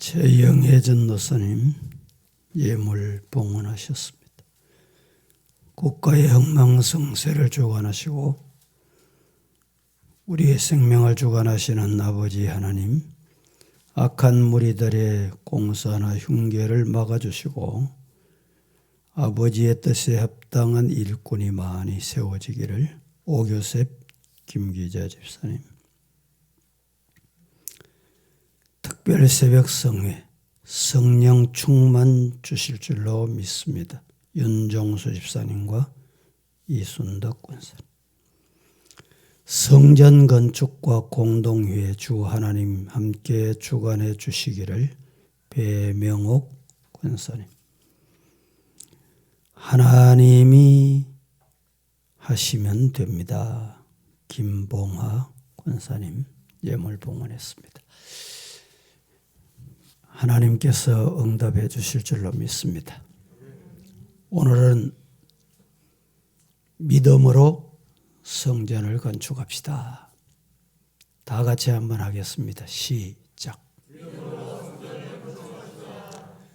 최영애 전도사님 예물 봉헌하셨습니다. 국가의 흥망성쇠를 주관하시고 우리의 생명을 주관하시는 아버지 하나님, 악한 무리들의 공사나 흉계를 막아주시고 아버지의 뜻에 합당한 일꾼이 많이 세워지기를. 오교셉 김기자 집사님. 특별 새벽 성회 성령 충만 주실 줄로 믿습니다. 윤종수 집사님과 이순덕 권사님. 성전 건축과 공동회의 주 하나님 함께 주관해 주시기를. 배명옥 권사님. 하나님이 하시면 됩니다. 김봉하 권사님 예물 봉헌했습니다. 하나님께서 응답해 주실 줄로 믿습니다. 오늘은 믿음으로 성전을 건축합시다. 다 같이 한번 하겠습니다. 시작.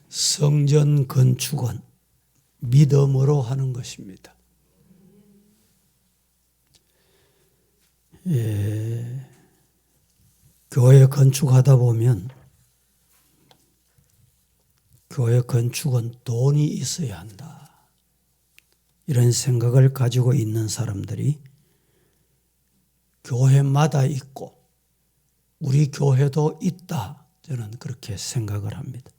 성전 건축은 믿음으로 하는 것입니다. 교회 건축하다 보면 교회 건축은 돈이 있어야 한다, 이런 생각을 가지고 있는 사람들이 교회마다 있고 우리 교회도 있다, 저는 그렇게 생각을 합니다.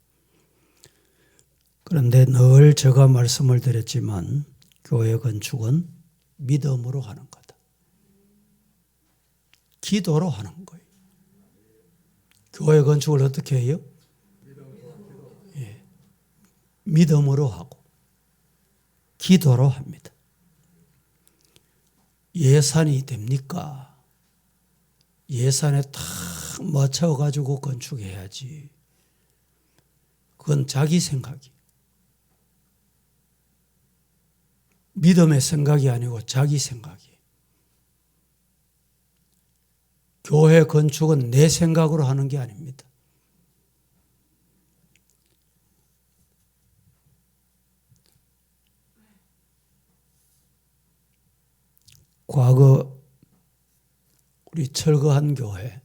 그런데 늘 제가 말씀을 드렸지만 교회 건축은 믿음으로 하는 거다. 기도로 하는 거예요. 교회 건축을 어떻게 해요? 믿음으로 하고 기도로 합니다. 예산이 됩니까? 예산에 딱 맞춰가지고 건축해야지. 그건 자기 생각이. 믿음의 생각이 아니고 자기 생각이. 교회 건축은 내 생각으로 하는 게 아닙니다. 과거 우리 철거한 교회,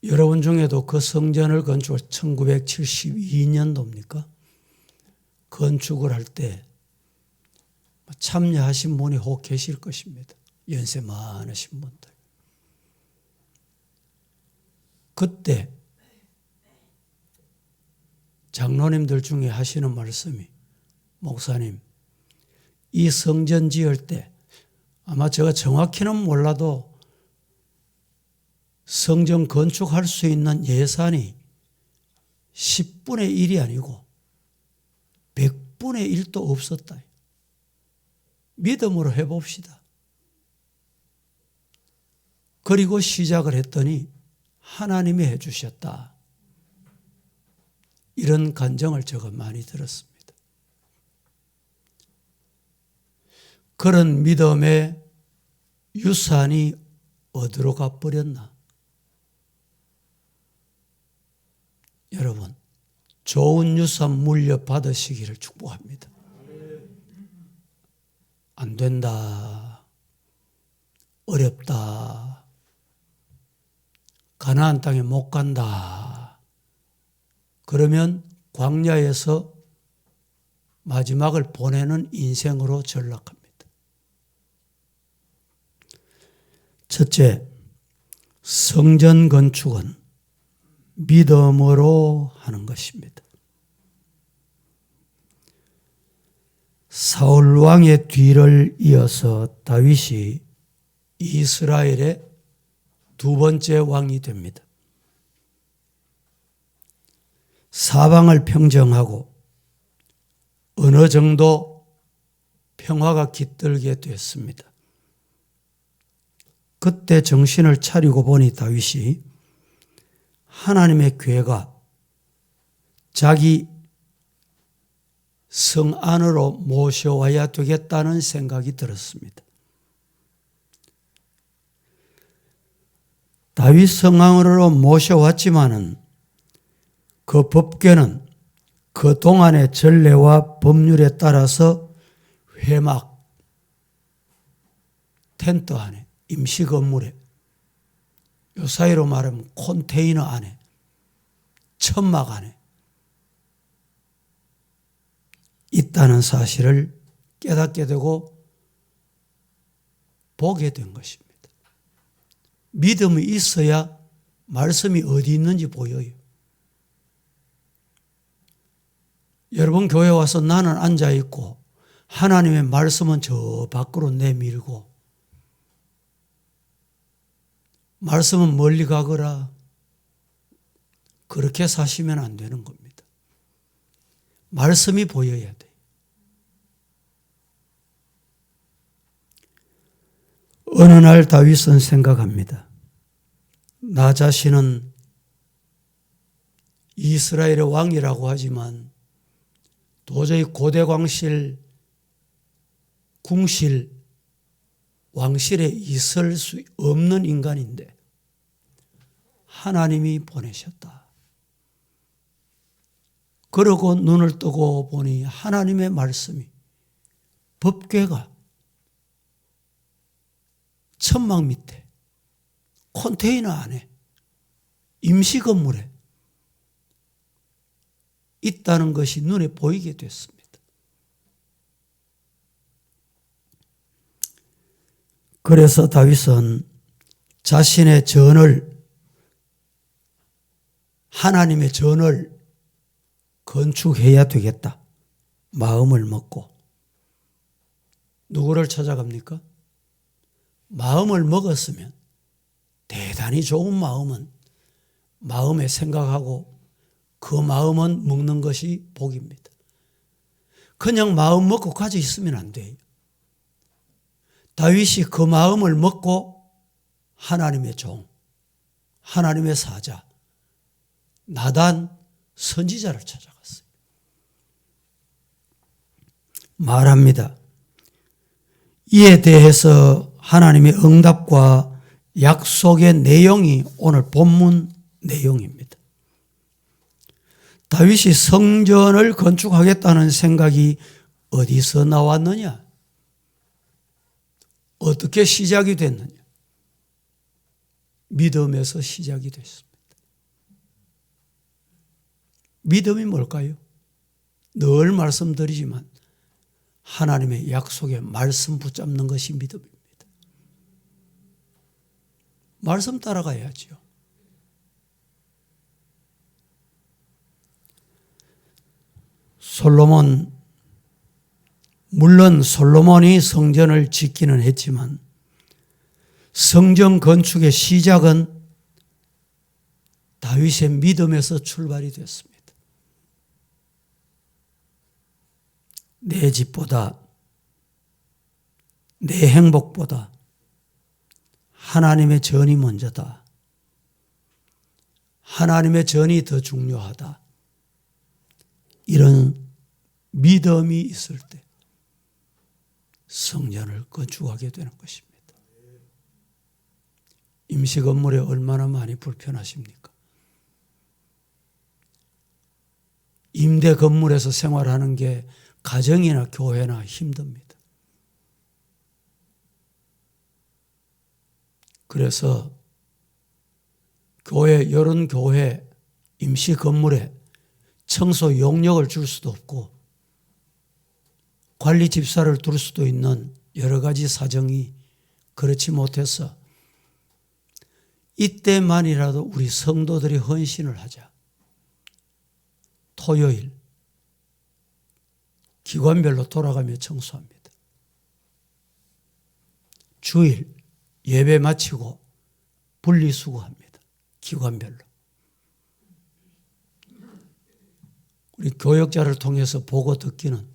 여러분 중에도 그 성전을 건축을 1972년도입니까? 건축을 할 때 참여하신 분이 혹 계실 것입니다. 연세 많으신 분들. 그때 장로님들 중에 하시는 말씀이, 목사님, 이 성전 지을 때 아마 제가 정확히는 몰라도 성전 건축할 수 있는 예산이 10분의 1이 아니고 100분의 1도 없었다. 믿음으로 해봅시다. 그리고 시작을 했더니 하나님이 해주셨다. 이런 간증을 제가 많이 들었습니다. 그런 믿음의 유산이 어디로 가버렸나? 여러분, 좋은 유산 물려받으시기를 축복합니다. 안 된다, 어렵다, 가나안 땅에 못 간다, 그러면 광야에서 마지막을 보내는 인생으로 전락합니다. 첫째, 성전 건축은 믿음으로 하는 것입니다. 사울 왕의 뒤를 이어서 다윗이 이스라엘의 두 번째 왕이 됩니다. 사방을 평정하고 어느 정도 평화가 깃들게 됐습니다. 그때 정신을 차리고 보니 다윗이 하나님의 궤가 자기 성 안으로 모셔와야 되겠다는 생각이 들었습니다. 다윗 성왕으로 모셔왔지만은 그 법궤는 그 동안의 전례와 법률에 따라서 회막, 텐트 안에, 임시 건물에, 요 사이로 말하면 컨테이너 안에, 천막 안에 있다는 사실을 깨닫게 되고 보게 된 것입니다. 믿음이 있어야 말씀이 어디 있는지 보여요. 여러분 교회 와서 나는 앉아있고 하나님의 말씀은 저 밖으로 내밀고 말씀은 멀리 가거라, 그렇게 사시면 안 되는 겁니다. 말씀이 보여야 돼요. 어느 날 다윗은 생각합니다. 나 자신은 이스라엘의 왕이라고 하지만 도저히 고대광실, 궁실, 왕실에 있을 수 없는 인간인데 하나님이 보내셨다. 그러고 눈을 뜨고 보니 하나님의 말씀이, 법궤가 천막 밑에, 컨테이너 안에, 임시 건물에 있다는 것이 눈에 보이게 됐습니다. 그래서 다윗은 자신의 전을, 하나님의 전을 건축해야 되겠다 마음을 먹고, 누구를 찾아갑니까? 마음을 먹었으면, 대단히 좋은 마음은 마음에 생각하고 그 마음은 먹는 것이 복입니다. 그냥 마음 먹고 가져 있으면 안 돼요. 다윗이 그 마음을 먹고 하나님의 종, 하나님의 사자 나단 선지자를 찾아갔어요. 말합니다. 이에 대해서 하나님의 응답과 약속의 내용이 오늘 본문 내용입니다. 다윗이 성전을 건축하겠다는 생각이 어디서 나왔느냐? 어떻게 시작이 됐느냐? 믿음에서 시작이 됐습니다. 믿음이 뭘까요? 늘 말씀드리지만 하나님의 약속에 말씀 붙잡는 것이 믿음입니다. 말씀 따라가야죠. 솔로몬, 물론 솔로몬이 성전을 짓기는 했지만 성전 건축의 시작은 다윗의 믿음에서 출발이 됐습니다. 내 집보다, 내 행복보다 하나님의 전이 먼저다. 하나님의 전이 더 중요하다. 이런 믿음이 있을 때 성전을 건축하게 되는 것입니다. 임시 건물에 얼마나 많이 불편하십니까? 임대 건물에서 생활하는 게 가정이나 교회나 힘듭니다. 그래서 교회, 여론 교회 임시 건물에 청소 용역을 줄 수도 없고 관리 집사를 둘 수도 있는 여러 가지 사정이 그렇지 못해서 이때만이라도 우리 성도들이 헌신을 하자. 토요일 기관별로 돌아가며 청소합니다. 주일 예배 마치고 분리수거합니다. 기관별로. 우리 교역자를 통해서 보고 듣기는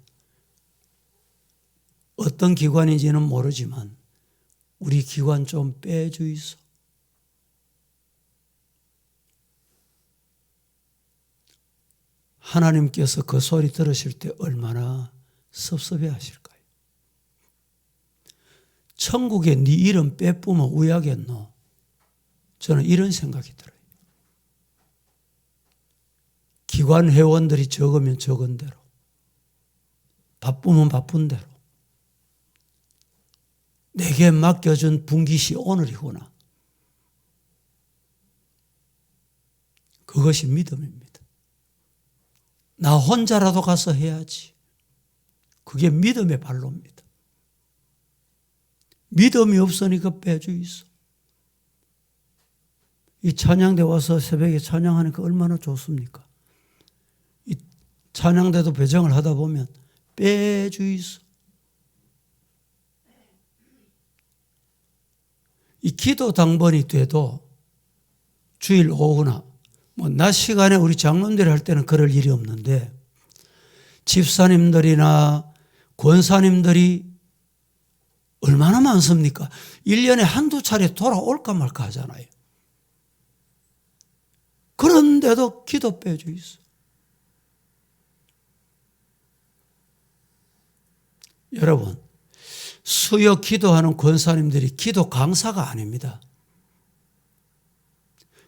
어떤 기관인지는 모르지만 우리 기관 좀 빼주이소. 하나님께서 그 소리 들으실 때 얼마나 섭섭해 하실까요? 천국에 네 이름 빼쁘면 우야겠노? 저는 이런 생각이 들어요. 기관 회원들이 적으면 적은 대로, 바쁘면 바쁜 대로, 내게 맡겨준 분기시 오늘이구나. 그것이 믿음입니다. 나 혼자라도 가서 해야지. 그게 믿음의 발로입니다. 믿음이 없으니까 빼주이소. 이 찬양대 와서 새벽에 찬양하니까 얼마나 좋습니까? 이 찬양대도 배정을 하다 보면 빼주이소. 이 기도 당번이 돼도 주일 오후나 낮 시간에 우리 장로님들이 할 때는 그럴 일이 없는데 집사님들이나 권사님들이 얼마나 많습니까? 1년에 한두 차례 돌아올까 말까 하잖아요. 그런데도 기도 빼주이소. 여러분, 수요 기도하는 권사님들이 기도 강사가 아닙니다.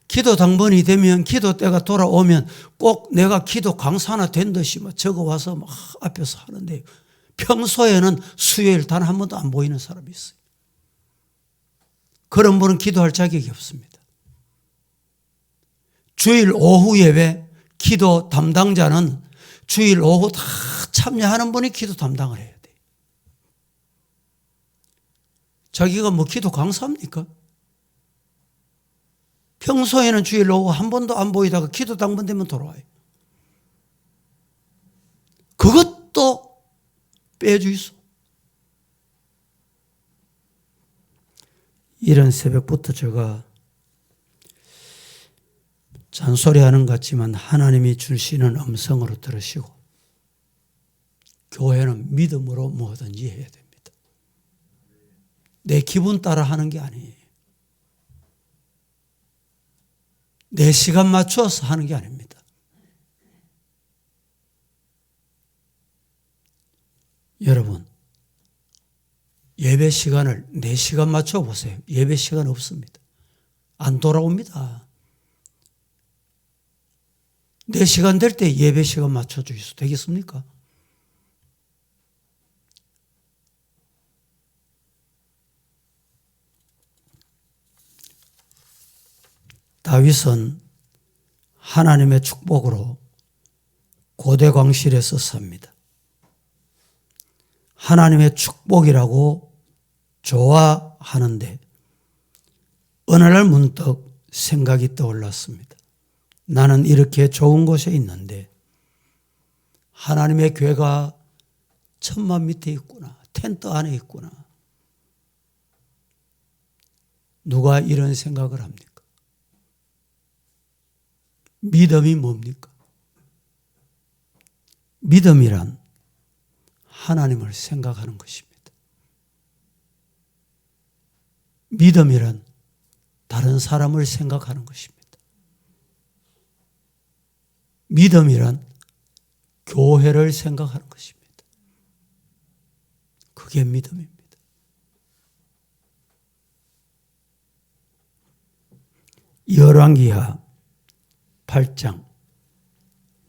기도 당번이 되면 기도 때가 돌아오면 꼭 내가 기도 강사나 된 듯이 막 적어와서 막 앞에서 하는데 평소에는 수요일 단 한 번도 안 보이는 사람이 있어요. 그런 분은 기도할 자격이 없습니다. 주일 오후 예배 기도 담당자는 주일 오후 다 참여하는 분이 기도 담당을 해야 돼요. 자기가 뭐 기도 강사입니까? 평소에는 주일 오후 한 번도 안 보이다가 기도 당번되면 돌아와요. 그것도 빼주이소. 이런 새벽부터 제가 잔소리하는 것 같지만 하나님이 주시는 음성으로 들으시고 교회는 믿음으로 뭐든지 해야 됩니다. 내 기분 따라 하는 게 아니에요. 내 시간 맞춰서 하는 게 아닙니다. 여러분, 예배 시간을 4시간 맞춰보세요. 예배 시간 없습니다. 안 돌아옵니다. 4시간 될 때 예배 시간 맞춰주셔도 되겠습니까? 다윗은 하나님의 축복으로 고대 광실에서 삽니다. 하나님의 축복이라고 좋아하는데 어느 날 문득 생각이 떠올랐습니다. 나는 이렇게 좋은 곳에 있는데 하나님의 궤가 천막 밑에 있구나. 텐트 안에 있구나. 누가 이런 생각을 합니까? 믿음이 뭡니까? 믿음이란 하나님을 생각하는 것입니다. 믿음이란 다른 사람을 생각하는 것입니다. 믿음이란 교회를 생각하는 것입니다. 그게 믿음입니다. 열왕기하 8장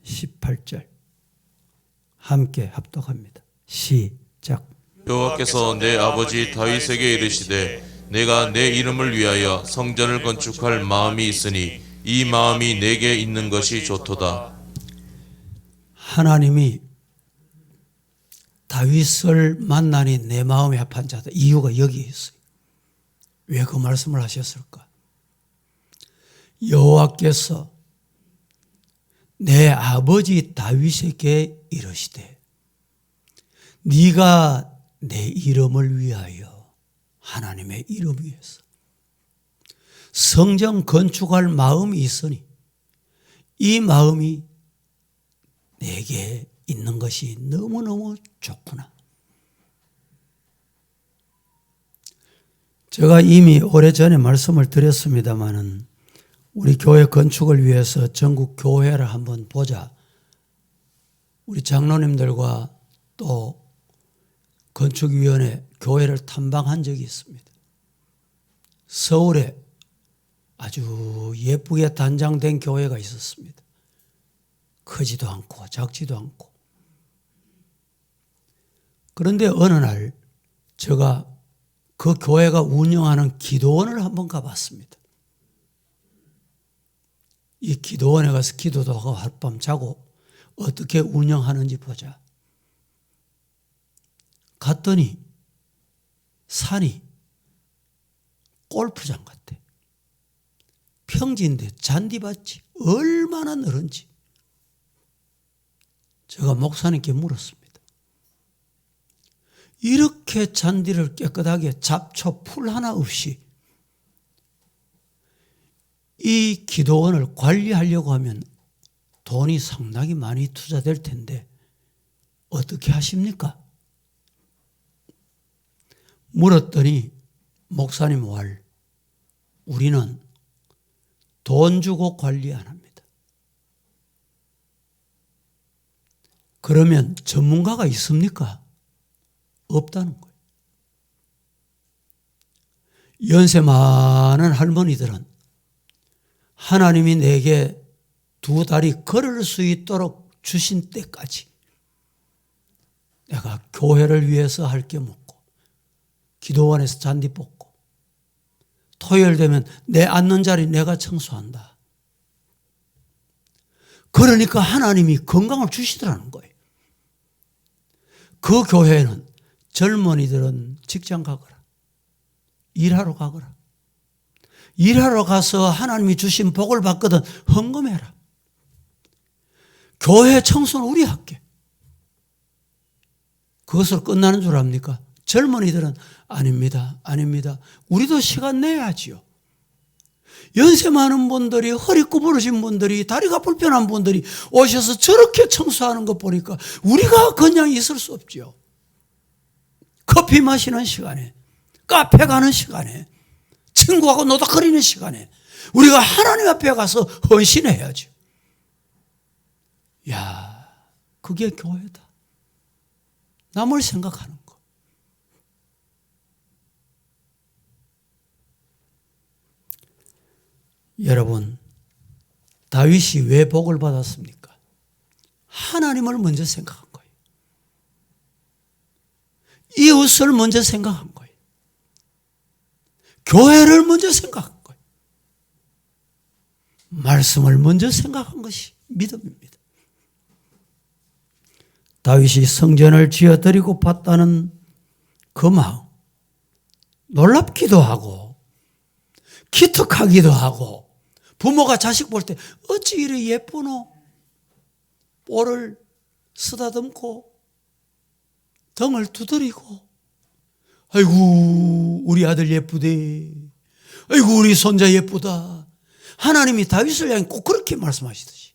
18절 함께 합독합니다. 시작. 여호와께서 내 아버지 다윗에게 이르시되 내가 내 이름을 위하여 성전을 건축할 마음이 있으니 이 마음이 내게 있는 것이 좋도다. 하나님이 다윗을 만나니 내 마음에 합한 자다. 이유가 여기에 있어요. 왜 그 말씀을 하셨을까? 여호와께서 내 아버지 다윗에게 이르시되 네가 내 이름을 위하여 하나님의 이름 위해서 성전 건축할 마음이 있으니 이 마음이 내게 있는 것이 너무너무 좋구나. 제가 이미 오래전에 말씀을 드렸습니다마는 우리 교회 건축을 위해서 전국 교회를 한번 보자. 우리 장로님들과 또 건축위원회 교회를 탐방한 적이 있습니다. 서울에 아주 예쁘게 단장된 교회가 있었습니다. 크지도 않고 작지도 않고. 그런데 어느 날 제가 그 교회가 운영하는 기도원을 한번 가봤습니다. 이 기도원에 가서 기도도 하고 하룻밤 자고 어떻게 운영하는지 보자. 갔더니 산이 골프장 같아. 평지인데 잔디밭이 얼마나 넓은지. 제가 목사님께 물었습니다. 이렇게 잔디를 깨끗하게 잡초 풀 하나 없이 이 기도원을 관리하려고 하면 돈이 상당히 많이 투자될 텐데 어떻게 하십니까? 물었더니 목사님 말, 우리는 돈 주고 관리 안 합니다. 그러면 전문가가 있습니까? 없다는 거예요. 연세 많은 할머니들은 하나님이 내게 두 다리 걸을 수 있도록 주신 때까지 내가 교회를 위해서 할 게 없고 기도원에서 잔디 뽑고 토요일 되면 내 앉는 자리 내가 청소한다. 그러니까 하나님이 건강을 주시더라는 거예요. 그 교회는 젊은이들은 직장 가거라. 일하러 가거라. 일하러 가서 하나님이 주신 복을 받거든 헌금해라. 교회 청소는 우리 할게. 그것으로 끝나는 줄 압니까? 젊은이들은 아닙니다. 아닙니다. 우리도 시간 내야지요. 연세 많은 분들이, 허리 구부러진 분들이, 다리가 불편한 분들이 오셔서 저렇게 청소하는 것 보니까 우리가 그냥 있을 수 없지요. 커피 마시는 시간에, 카페 가는 시간에, 친구하고 노닥거리는 시간에 우리가 하나님 앞에 가서 헌신해야죠. 야, 그게 교회다. 남을 생각하는 거. 여러분, 다윗이 왜 복을 받았습니까? 하나님을 먼저 생각한 거예요. 이웃을 먼저 생각한 거예요. 교회를 먼저 생각한 거예요. 말씀을 먼저 생각한 것이 믿음입니다. 다윗이 성전을 지어드리고 봤다는 그 마음, 놀랍기도 하고 기특하기도 하고, 부모가 자식 볼 때 어찌 이리 예쁘노? 볼을 쓰다듬고 등을 두드리고, 아이고 우리 아들 예쁘대, 아이고 우리 손자 예쁘다. 하나님이 다윗을 향해 꼭 그렇게 말씀하시듯이.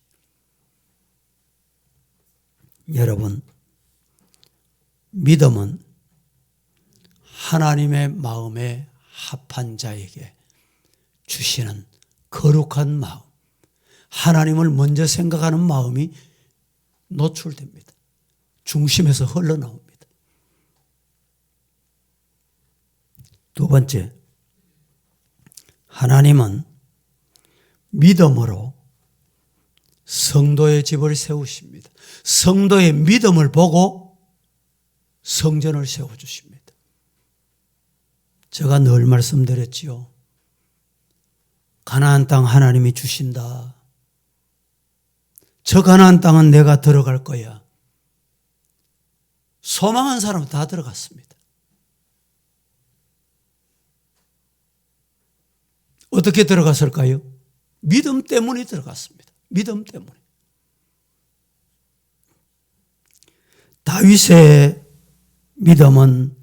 여러분, 믿음은 하나님의 마음에 합한 자에게 주시는 거룩한 마음, 하나님을 먼저 생각하는 마음이 노출됩니다. 중심에서 흘러나옵니다. 두 번째, 하나님은 믿음으로 성도의 집을 세우십니다. 성도의 믿음을 보고 성전을 세워주십니다. 제가 늘 말씀드렸지요. 가나안 땅 하나님이 주신다. 저 가나안 땅은 내가 들어갈 거야. 소망한 사람은 다 들어갔습니다. 어떻게 들어갔을까요? 믿음 때문에 들어갔습니다. 믿음 때문에. 다윗의 믿음은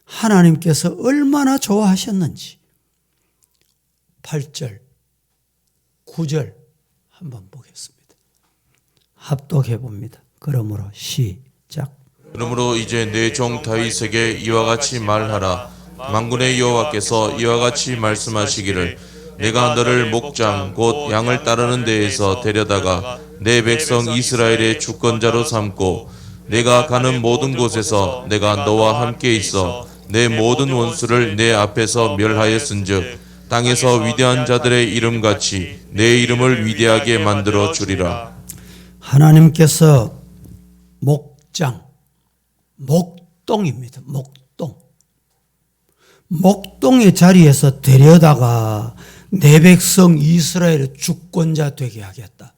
하나님께서 얼마나 좋아하셨는지 8절, 9절 한번 보겠습니다. 합독해 봅니다. 그러므로 시작. 그러므로 이제 내 종 다윗에게 이와 같이 말하라. 만군의 여호와께서 이와 같이 말씀하시기를, 내가 너를 목장 곧 양을 따르는 데에서 데려다가 내 백성 이스라엘의 주권자로 삼고, 내가 가는 모든 곳에서 내가 너와 함께 있어 내 모든 원수를 내 앞에서 멸하였은즉 땅에서 위대한 자들의 이름같이 내 이름을 위대하게 만들어 주리라. 하나님께서 목장, 목동입니다. 목동. 목동의 자리에서 데려다가 내 백성 이스라엘의 주권자 되게 하겠다.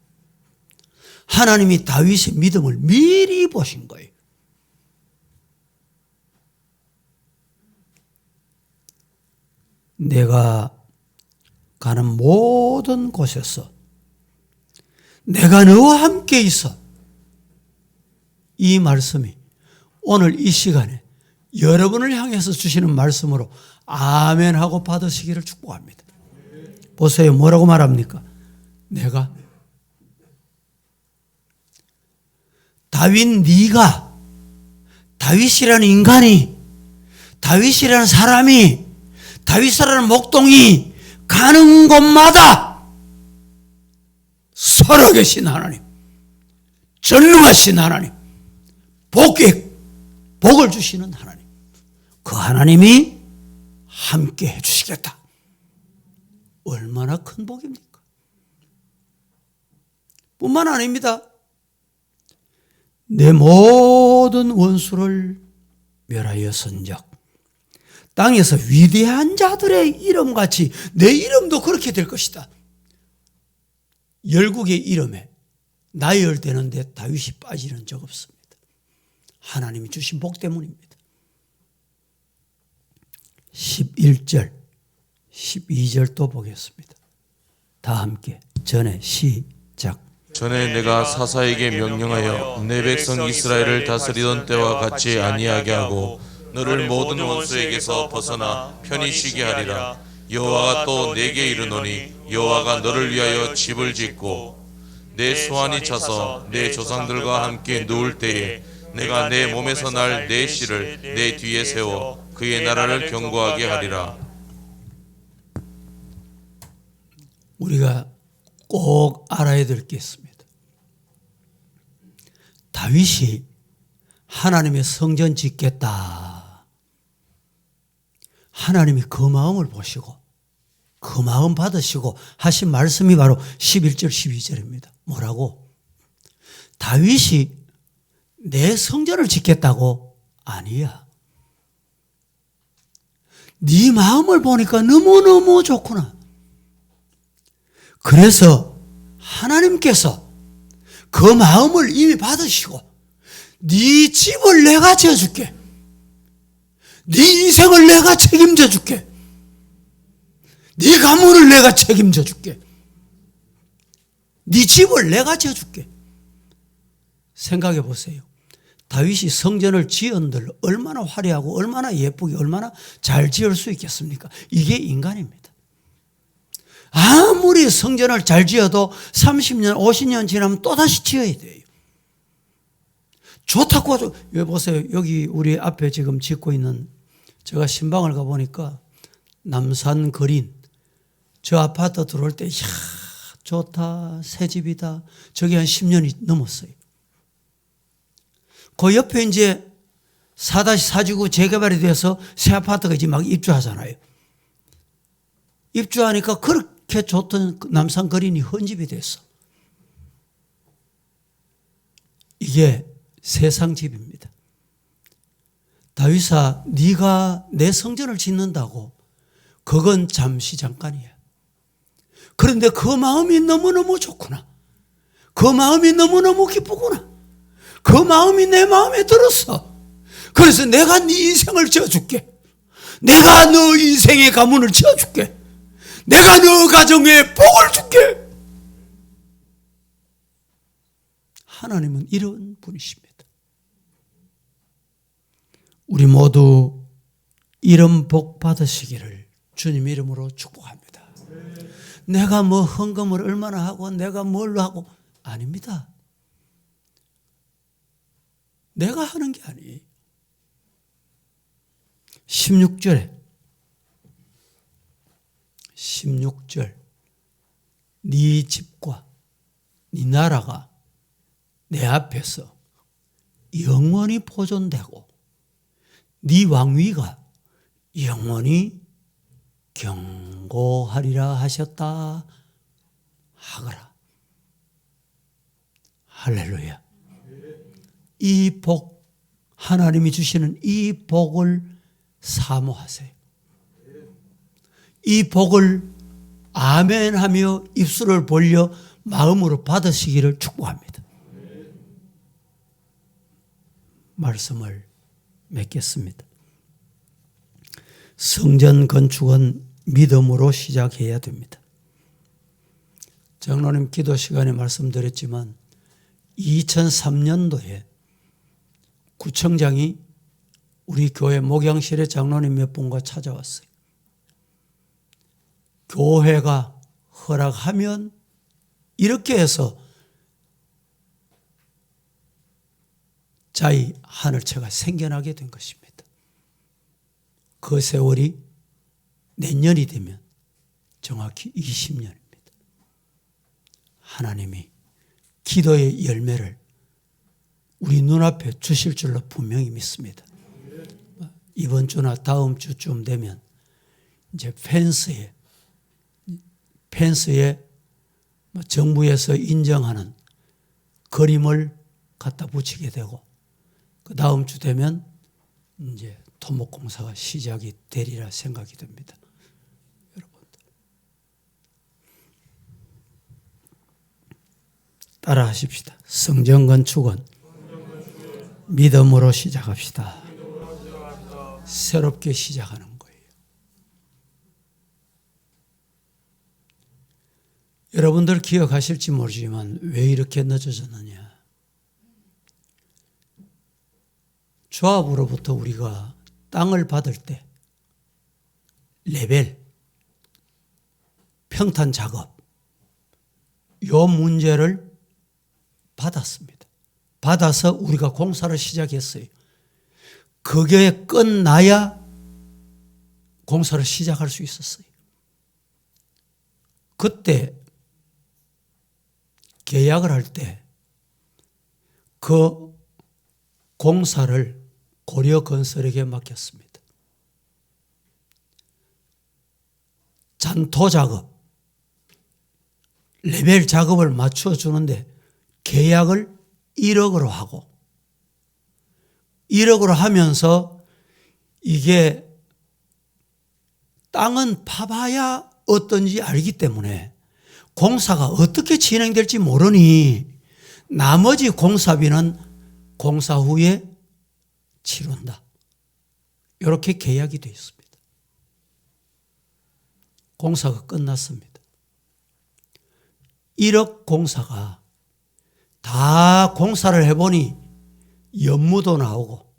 하나님이 다윗의 믿음을 미리 보신 거예요. 내가 가는 모든 곳에서 내가 너와 함께 있어. 이 말씀이 오늘 이 시간에 여러분을 향해서 주시는 말씀으로 아멘 하고 받으시기를 축복합니다. 보세요. 뭐라고 말합니까? 내가 네가 다윗이라는 인간이, 다윗이라는 사람이, 다윗이라는 목동이 가는 곳마다 살아계신 하나님, 전능하신 하나님, 복을 주시는 하나님, 그 하나님이 함께 해주시겠다. 얼마나 큰 복입니까? 뿐만 아닙니다. 내 모든 원수를 멸하여 선적, 땅에서 위대한 자들의 이름같이 내 이름도 그렇게 될 것이다. 열국의 이름에 나열되는데 다윗이 빠지는 적 없습니다. 하나님이 주신 복 때문입니다. 11절, 12절 또 보겠습니다. 다 함께 전에 시작. 전에 내가 사사에게 명령하여 내 백성 이스라엘을 다스리던 때와 같이 아니하게 하고 너를 모든 원수에게서 벗어나 편히 쉬게 하리라. 여호와가 또 내게 이르노니 여호와가 너를 위하여 집을 짓고 내 소환이 차서 내 조상들과 함께 누울 때에 내가 내 몸에서 날 내 씨를 내 뒤에 세워 그의 나라를 견고하게 하리라. 우리가 꼭 알아야 될 게 있습니다. 다윗이 하나님의 성전 짓겠다. 하나님이 그 마음을 보시고 그 마음 받으시고 하신 말씀이 바로 11절 12절입니다. 뭐라고? 다윗이 내 성전을 짓겠다고? 아니야. 네 마음을 보니까 너무너무 좋구나. 그래서 하나님께서 그 마음을 이미 받으시고 네 집을 내가 지어줄게. 네 인생을 내가 책임져 줄게. 네 가문을 내가 책임져 줄게. 네 집을 내가 지어줄게. 생각해 보세요. 다윗이 성전을 지은들 얼마나 화려하고 얼마나 예쁘게 얼마나 잘 지을 수 있겠습니까? 이게 인간입니다. 아무리 성전을 잘 지어도 30년 50년 지나면 또다시 지어야 돼요. 좋다고 하죠. 여기 보세요. 여기 우리 앞에 지금 짓고 있는, 제가 신방을 가보니까 남산 거린 저 아파트 들어올 때 이야 좋다 새 집이다. 저게 한 10년이 넘었어요. 그 옆에 이제 4-4지구 재개발이 돼서 새 아파트가 이제 막 입주하잖아요. 입주하니까 그렇게 좋던 남산 거린이 헌집이 됐어. 이게 세상 집입니다. 다윗아, 네가 내 성전을 짓는다고 그건 잠시 잠깐이야. 그런데 그 마음이 너무너무 좋구나. 그 마음이 너무너무 기쁘구나. 그 마음이 내 마음에 들었어. 그래서 내가 네 인생을 지어줄게. 내가 너 인생의 가문을 지어줄게. 내가 너 가정에 복을 줄게. 하나님은 이런 분이십니다. 우리 모두 이런 복 받으시기를 주님 이름으로 축복합니다. 내가 뭐 헌금을 얼마나 하고 내가 뭘로 하고 아닙니다. 내가 하는 게 아니에요. 16절 네 집과 네 나라가 내 앞에서 영원히 보존되고 네 왕위가 영원히 경고하리라 하셨다 하거라. 할렐루야. 이 복, 하나님이 주시는 이 복을 사모하세요. 이 복을 아멘하며 입술을 벌려 마음으로 받으시기를 축복합니다. 말씀을 맺겠습니다. 성전 건축은 믿음으로 시작해야 됩니다. 장로님 기도 시간에 말씀드렸지만 2003년도에 구청장이 우리 교회 목양실에 장로님 몇 분과 찾아왔어요. 교회가 허락하면 이렇게 해서 자이 하늘채가 생겨나게 된 것입니다. 그 세월이 내년이 되면 정확히 20년입니다. 하나님이 기도의 열매를 우리 눈앞에 주실 줄로 분명히 믿습니다. 이번 주나 다음 주쯤 되면 이제 펜스에 정부에서 인정하는 그림을 갖다 붙이게 되고 그 다음 주 되면 이제 토목공사가 시작이 되리라 생각이 됩니다. 여러분들 따라 하십시다. 성전 건축은 믿음으로 시작합시다. 새롭게 시작하는 거예요. 여러분들 기억하실지 모르지만 왜 이렇게 늦어졌느냐. 조합으로부터 우리가 땅을 받을 때 레벨, 평탄 작업 요 문제를 받았습니다. 받아서 우리가 공사를 시작했어요. 그게 끝나야 공사를 시작할 수 있었어요. 그때 계약을 할 때 그 공사를 고려건설에게 맡겼습니다. 잔토 작업, 레벨 작업을 맞춰주는데 계약을 1억으로 하고 1억으로 하면서 이게 땅은 파봐야 어떤지 알기 때문에 공사가 어떻게 진행될지 모르니 나머지 공사비는 공사 후에 치른다. 이렇게 계약이 되어 있습니다. 공사가 끝났습니다. 1억 공사가 다 공사를 해보니 연무도 나오고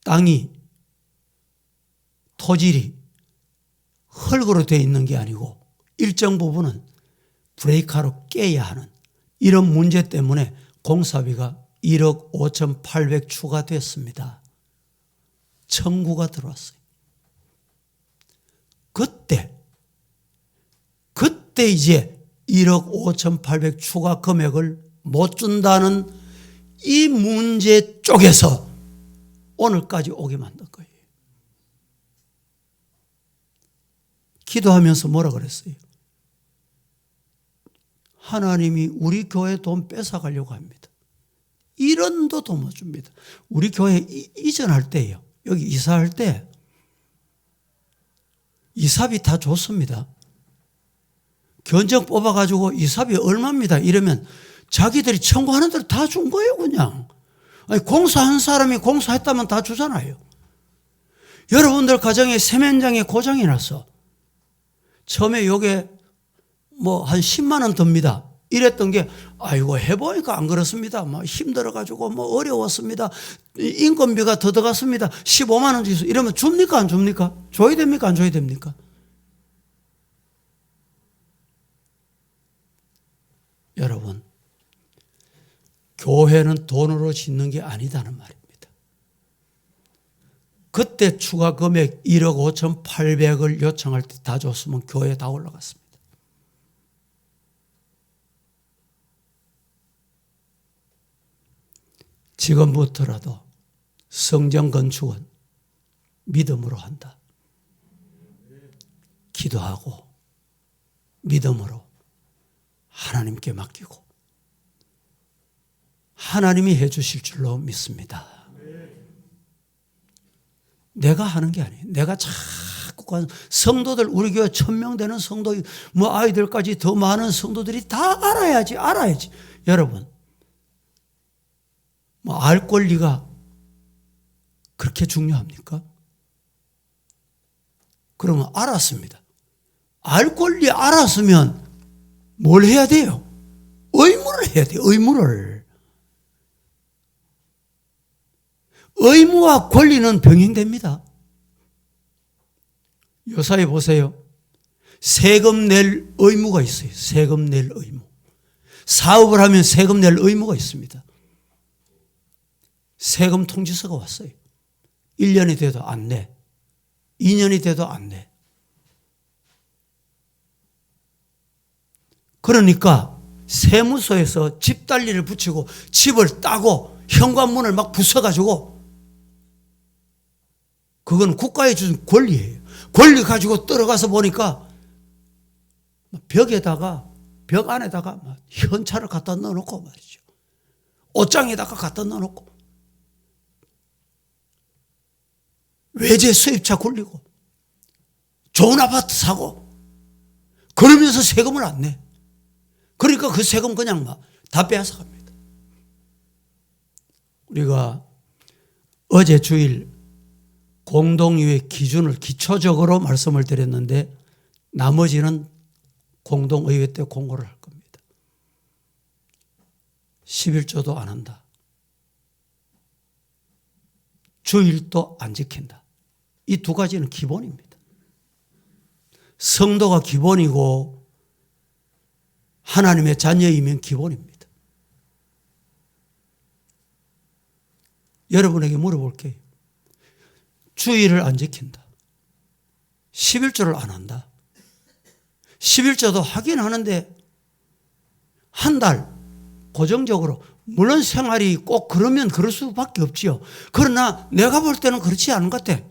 땅이 토질이 흙으로 되어 있는 게 아니고 일정 부분은 브레이크로 깨야 하는 이런 문제 때문에 공사비가 1억 5,800 추가됐습니다. 청구가 들어왔어요. 그때 이제 1억 5,800 추가 금액을 못 준다는 이 문제 쪽에서 오늘까지 오게 만든 거예요. 기도하면서 뭐라 그랬어요? 하나님이 우리 교회 돈 뺏어가려고 합니다. 1원도 더 못 줍니다. 우리 교회 이전할 때요. 여기 이사할 때 이사비 다 줬습니다. 견적 뽑아가지고 이사비 얼마입니다. 이러면 자기들이 청구하는 대로 다 준 거예요, 그냥. 아니, 공사한 사람이 공사했다면 다 주잖아요. 여러분들 가정에 세면장에 고장이 났어. 처음에 요게 뭐 한 10만 원 듭니다. 이랬던 게 아이고 해보니까 안 그렇습니다. 뭐 힘들어가지고 뭐 어려웠습니다. 인건비가 더 들어갔습니다. 15만 원 주세요. 이러면 줍니까 안 줍니까? 줘야 됩니까 안 줘야 됩니까? 여러분, 교회는 돈으로 짓는 게 아니다는 말입니다. 그때 추가 금액 1억 5,800을 요청할 때 다 줬으면 교회 다 올라갔습니다. 지금부터라도 성전 건축은 믿음으로 한다. 기도하고 믿음으로 하나님께 맡기고 하나님이 해 주실 줄로 믿습니다. 내가 하는 게 아니에요. 내가 자꾸 성도들, 우리 교회 1000명 되는 성도, 뭐 아이들까지 더 많은 성도들이 다 알아야지. 여러분, 뭐 알 권리가 그렇게 중요합니까? 그러면 알았습니다. 알 권리 알았으면 뭘 해야 돼요? 의무를 해야 돼요. 의무와 권리는 병행됩니다. 요사에 보세요. 세금 낼 의무가 있어요. 세금 낼 의무. 사업을 하면 세금 낼 의무가 있습니다. 세금 통지서가 왔어요. 1년이 돼도 안 내. 2년이 돼도 안 내. 그러니까 세무서에서 집달리를 붙이고 집을 따고 현관문을 막 부숴가지고, 그건 국가에 준 권리예요. 권리 가지고 들어가서 보니까 벽 안에다가 현찰을 갖다 넣어놓고 말이죠. 옷장에다가 갖다 넣어놓고 외제 수입차 굴리고 좋은 아파트 사고 그러면서 세금을 안 내. 그러니까 그 세금 그냥 다 빼앗아 갑니다. 우리가 어제 주일 공동의회 기준을 기초적으로 말씀을 드렸는데 나머지는 공동의회 때 공고를 할 겁니다. 11조도 안 한다. 주일도 안 지킨다. 이 두 가지는 기본입니다. 성도가 기본이고 하나님의 자녀이면 기본입니다. 여러분에게 물어볼게요. 주일을 안 지킨다. 11조를 안 한다. 11조도 하긴 하는데 한 달 고정적으로, 물론 생활이 꼭 그러면 그럴 수밖에 없지요. 그러나 내가 볼 때는 그렇지 않은 것 같아.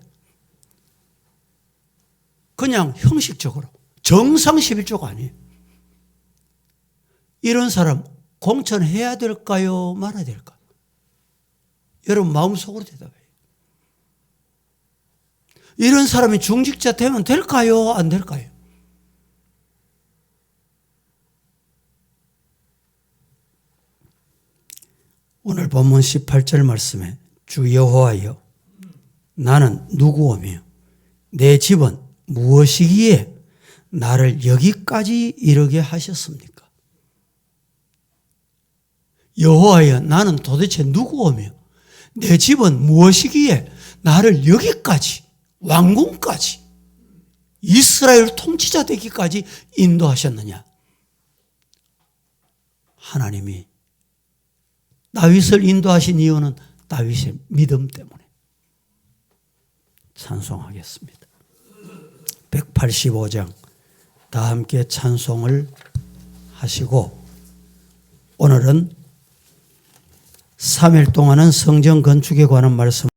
그냥 형식적으로. 정상 11조가 아니에요. 이런 사람 공천해야 될까요? 말아야 될까요? 여러분 마음속으로 대답해요. 이런 사람이 중직자 되면 될까요? 안 될까요? 오늘 본문 18절 말씀에 주 여호와여 나는 누구오며 내 집은 무엇이기에 나를 여기까지 이르게 하셨습니까? 여호와여 나는 도대체 누구오며 내 집은 무엇이기에 나를 여기까지, 왕궁까지, 이스라엘 통치자 되기까지 인도하셨느냐? 하나님이 다윗을 인도하신 이유는 다윗의 믿음 때문에. 찬송하겠습니다. 185장 다 함께 찬송을 하시고, 오늘은 3일 동안은 성전 건축에 관한 말씀